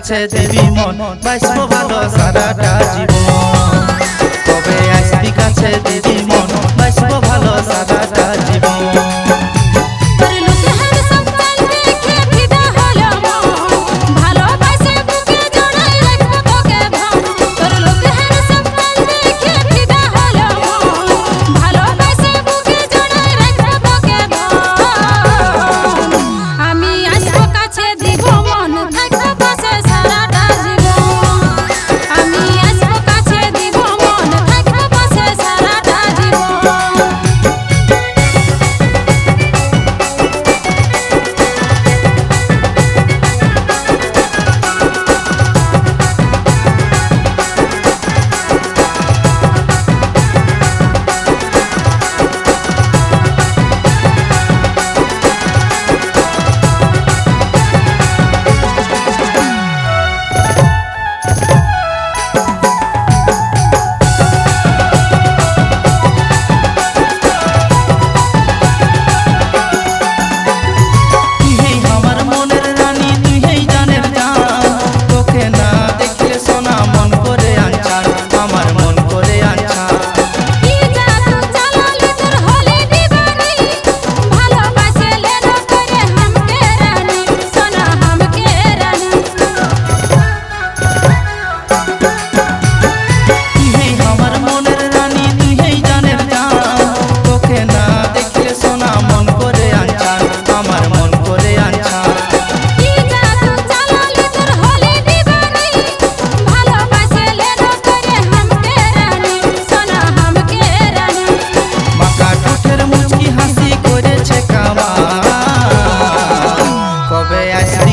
কাছে দেবী মন বাঁচবো ভালো সারাটা জীবন। কবে আসবি কাছে দেবী মন বাঁচবো ভালো সারাটা জীবন।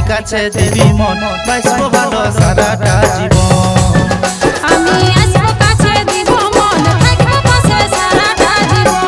কাছে দেবী মন বাঁচবো ভালো সারাটা জীবন। আমি আসবো কাছে দিব মন থাকবো পাশে সারাটা জীবন।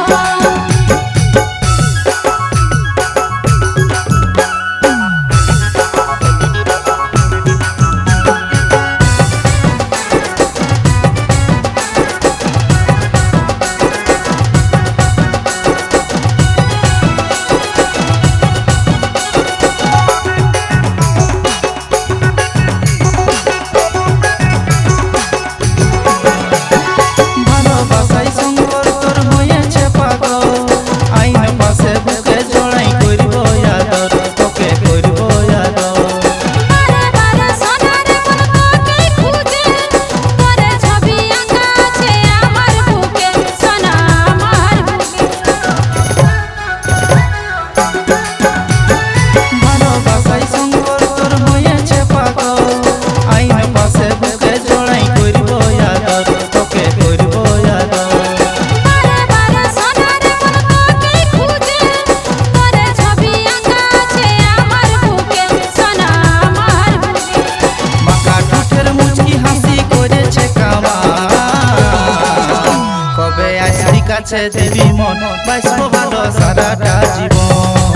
কাছে দেবী মন বাঁচবো ভালো সারাটা জীবন।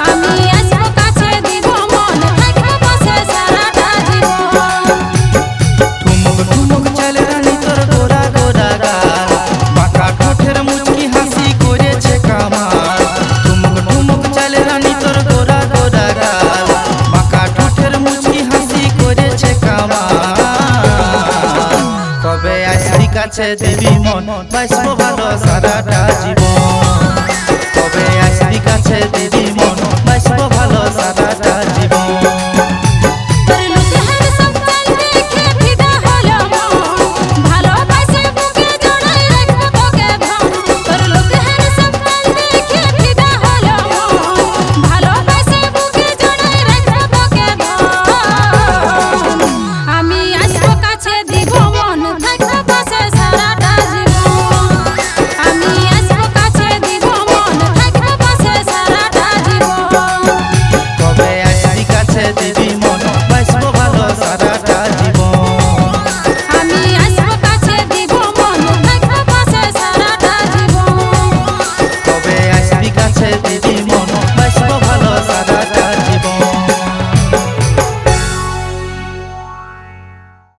আমি আসবো কাছে দিব মন থাকবো পাশে সারাটা জীবন। ঠুমুক ঠুমুক চলে রানী তোর গোরা গোরা গাল, বাঁকা ঠোঁটের মুচকি হাসি করেছে কামাল। ঠুমুক ঠুমুক চলে রানী তোর গোরা গোরা গাল, বাঁকা ঠোঁটের মুচকি হাসি করেছে কামাল। কবে আসবি কাছে দেবী মন বাঁচবো ভালো সারাটা জীবন। কবে আসবি কাছে দেবী মন বাঁচবো ভালো সারাটা জীবন।